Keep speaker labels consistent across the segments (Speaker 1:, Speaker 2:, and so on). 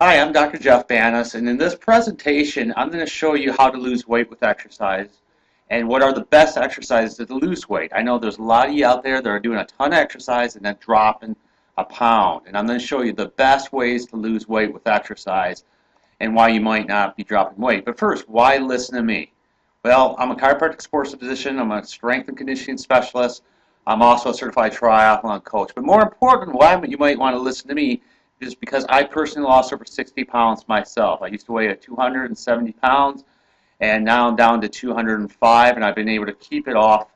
Speaker 1: Hi, I'm Dr. Jeff Banas, and in this presentation, I'm going to show you how to lose weight with exercise and what are the best exercises to lose weight. I know there's a lot of you out there that are doing a ton of exercise and then dropping a pound, and I'm going to show you the best ways to lose weight with exercise and why you might not be dropping weight. But first, why listen to me? Well, I'm a chiropractic sports physician. I'm a strength and conditioning specialist. I'm also a certified triathlon coach. But more important, why you might want to listen to me is because I personally lost over 60 pounds myself. I used to weigh at 270 pounds, and now I'm down to 205, and I've been able to keep it off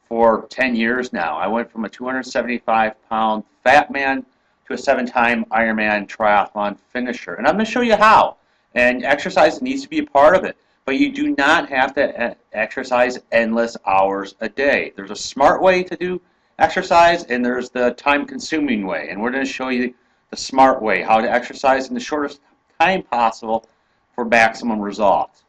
Speaker 1: for 10 years now. I went from a 275-pound fat man to a 7-time Ironman triathlon finisher. And I'm going to show you how. And exercise needs to be a part of it. But you do not have to exercise endless hours a day. There's a smart way to do exercise, and there's the time-consuming way. And we're going to show you the smart way, how to exercise in the shortest time possible for maximum results.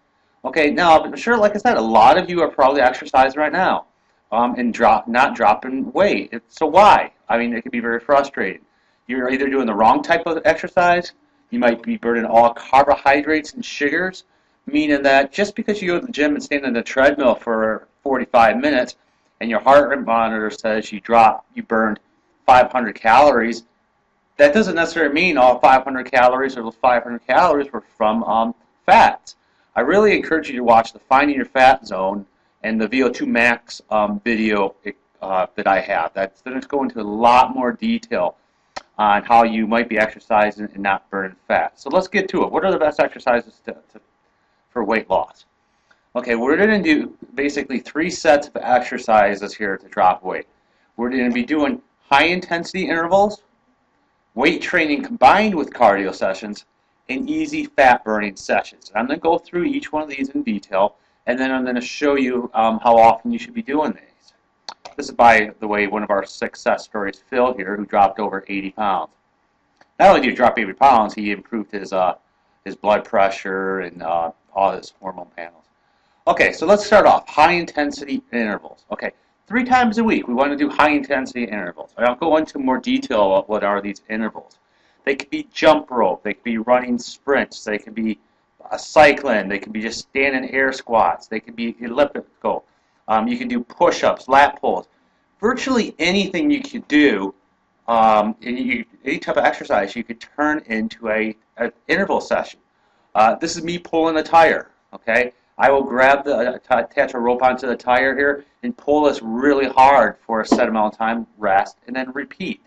Speaker 1: Okay, now, I'm sure, like I said, a lot of you are probably exercising right now and not dropping weight. So why? I mean, it can be very frustrating. You're either doing the wrong type of exercise, you might be burning all carbohydrates and sugars, meaning that just because you go to the gym and stand on the treadmill for 45 minutes and your heart rate monitor says you burned 500 calories, that doesn't necessarily mean all 500 calories or those 500 calories were from fats. I really encourage you to watch the Finding Your Fat Zone and the VO2 Max video that I have. That's going to go into a lot more detail on how you might be exercising and not burning fat. So let's get to it. What are the best exercises for weight loss? Okay, we're going to do basically 3 sets of exercises here to drop weight. We're going to be doing high-intensity intervals, weight training combined with cardio sessions, and easy fat-burning sessions. And I'm going to go through each one of these in detail, and then I'm going to show you how often you should be doing these. This is, by the way, one of our success stories, Phil here, who dropped over 80 pounds. Not only did he drop 80 pounds, he improved his blood pressure and all his hormone panels. Okay, so let's start off. High-intensity intervals. Okay, 3 times a week we want to do high-intensity intervals. I'll go into more detail of what are these intervals. They could be jump rope. They could be running sprints. They could be cycling. They could be just standing air squats. They could be elliptical. You can do push-ups, lat pulls. Virtually anything you could do, any type of exercise, you could turn into an interval session. This is me pulling a tire. Okay, I will grab attach a rope onto the tire here and pull this really hard for a set amount of time, rest, and then repeat.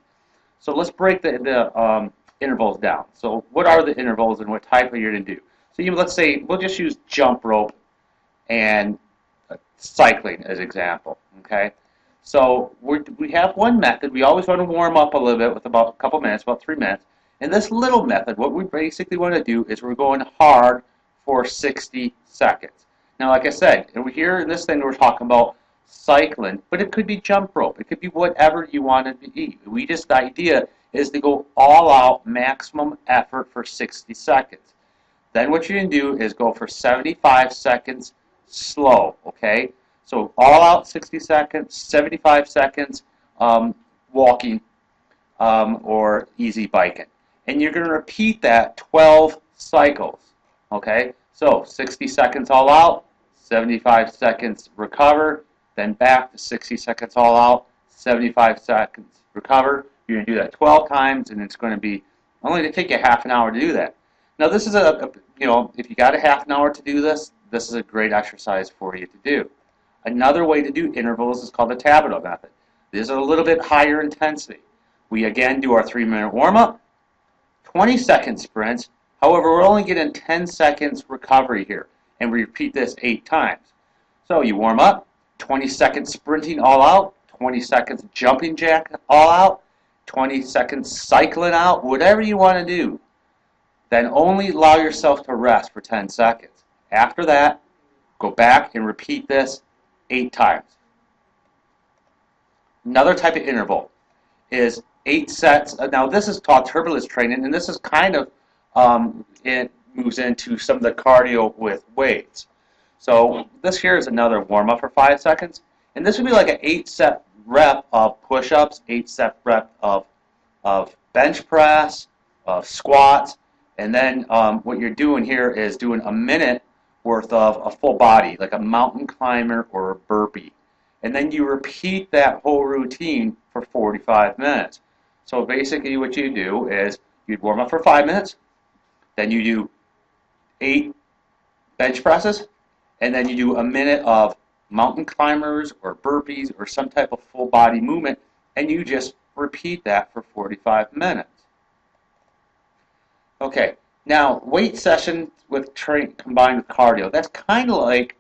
Speaker 1: So let's break the intervals down. So what are the intervals and what type are you going to do? So let's say we'll just use jump rope and cycling as example. Okay, so we have one method. We always want to warm up a little bit with about a couple minutes, about 3 minutes. In this little method, what we basically want to do is we're going hard for 60 seconds. Now, like I said, here in this thing we're talking about cycling, but it could be jump rope. It could be whatever you want it to be. The idea is to go all out, maximum effort for 60 seconds. Then what you're going to do is go for 75 seconds slow, okay? So all out 60 seconds, 75 seconds walking or easy biking. And you're going to repeat that 12 cycles, okay? So 60 seconds all out, 75 seconds recover, then back to 60 seconds all out, 75 seconds recover. You're going to do that 12 times, and it's going to be only to take you half an hour to do that. Now this is if you got a half an hour to do this, this is a great exercise for you to do. Another way to do intervals is called the Tabular Method. This is a little bit higher intensity. We again do our 3-minute warm-up, 20-second sprints. However, we're only getting 10 seconds recovery here, and we repeat this 8 times. So you warm up, 20 seconds sprinting all out, 20 seconds jumping jack all out, 20 seconds cycling out, whatever you want to do. Then only allow yourself to rest for 10 seconds. After that, go back and repeat this 8 times. Another type of interval is 8 sets. Now this is called turbulence training, and this is kind of it moves into some of the cardio with weights. So this here is another warm-up for 5 seconds, and this would be like an 8-set rep of push-ups, 8-set rep of bench press, squats, and then what you're doing here is doing a minute worth of a full body, like a mountain climber or a burpee. And then you repeat that whole routine for 45 minutes. So basically what you do is you'd warm up for 5 minutes, then you do 8 bench presses, and then you do a minute of mountain climbers or burpees or some type of full body movement, and you just repeat that for 45 minutes. Okay, now weight session with combined with cardio, that's kind of like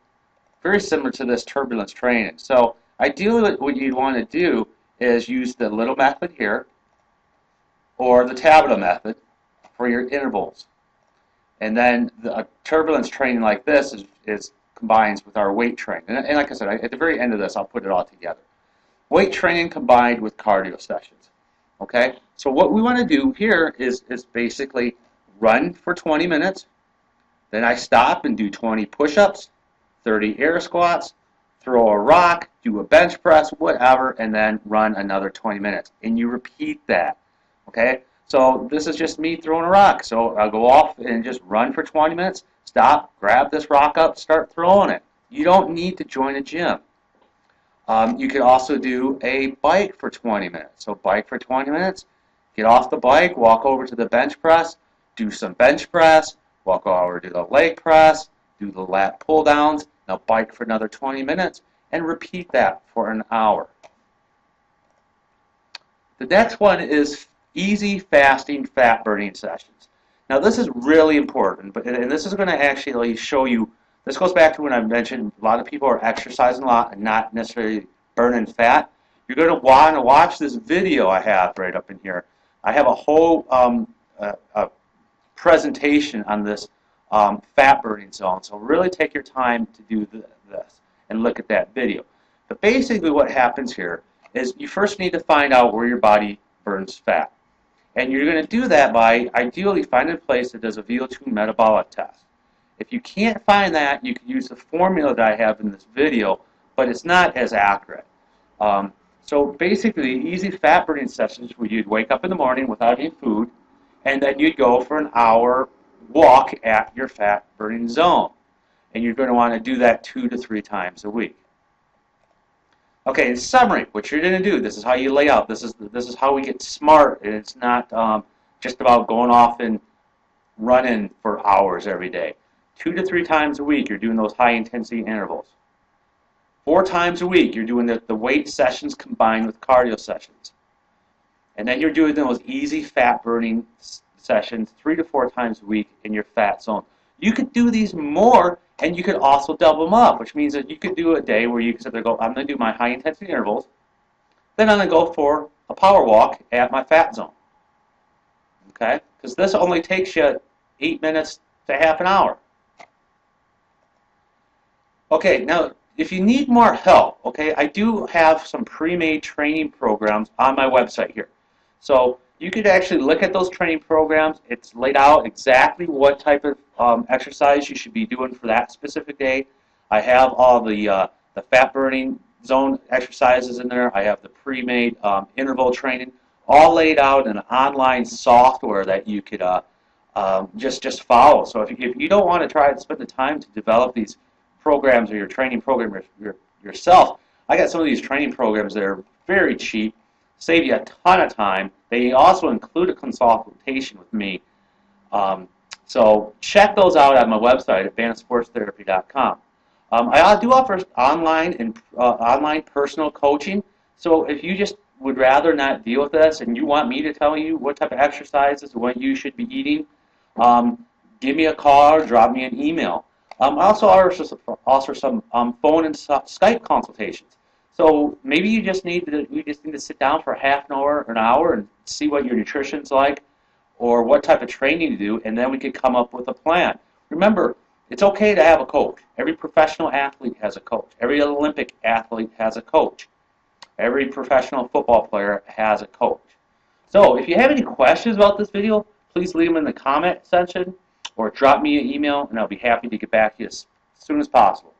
Speaker 1: very similar to this turbulence training. So ideally what you'd want to do is use the little method here or the tabular method for your intervals. And then the turbulence training like this is combines with our weight training. And like I said, at the very end of this, I'll put it all together. Weight training combined with cardio sessions. Okay? So what we want to do here is basically run for 20 minutes. Then I stop and do 20 push-ups, 30 air squats, throw a rock, do a bench press, whatever, and then run another 20 minutes. And you repeat that. Okay? So this is just me throwing a rock. So I'll go off and just run for 20 minutes, stop, grab this rock up, start throwing it. You don't need to join a gym. You could also do a bike for 20 minutes. So bike for 20 minutes, get off the bike, walk over to the bench press, do some bench press, walk over to the leg press, do the lat pull downs, now bike for another 20 minutes, and repeat that for an hour. The next one is easy fasting fat burning sessions. Now this is really important, and this is going to actually show you, this goes back to when I mentioned a lot of people are exercising a lot and not necessarily burning fat. You're going to want to watch this video I have right up in here. I have a whole presentation on this fat burning zone, so really take your time to do this and look at that video. But basically what happens here is you first need to find out where your body burns fat. And you're going to do that by ideally finding a place that does a VO2 metabolic test. If you can't find that, you can use the formula that I have in this video, but it's not as accurate. So basically, easy fat burning sessions where you'd wake up in the morning without any food, and then you'd go for an hour walk at your fat burning zone. And you're going to want to do that 2 to 3 times a week. Okay, in summary, what you're going to do, this is how you lay out. This is how we get smart, and it's not just about going off and running for hours every day. 2 to 3 times a week, you're doing those high-intensity intervals. 4 times a week, you're doing the weight sessions combined with cardio sessions. And then you're doing those easy fat-burning sessions 3 to 4 times a week in your fat zone. You could do these more, and you could also double them up, which means that you could do a day where you can sit there and go, I'm going to do my high-intensity intervals, then I'm going to go for a power walk at my fat zone. Okay? Because this only takes you 8 minutes to half an hour. Okay, now, if you need more help, okay, I do have some pre-made training programs on my website here. So you could actually look at those training programs. It's laid out exactly what type of exercise you should be doing for that specific day. I have all the fat burning zone exercises in there. I have the pre-made interval training, all laid out in an online software that you could just follow. So if you don't want to try to spend the time to develop these programs or your training program yourself, I got some of these training programs that are very cheap, save you a ton of time. They also include a consultation with me. So check those out at my website at banasportstherapy.com. I do offer online personal coaching. So if you just would rather not deal with this and you want me to tell you what type of exercises or what you should be eating, give me a call or drop me an email. I also offer some phone and Skype consultations. So maybe you just need to sit down for half an hour or an hour and see what your nutrition's like or what type of training to do, and then we could come up with a plan. Remember, it's okay to have a coach. Every professional athlete has a coach. Every Olympic athlete has a coach. Every professional football player has a coach. So if you have any questions about this video, please leave them in the comment section or drop me an email, and I'll be happy to get back to you as soon as possible.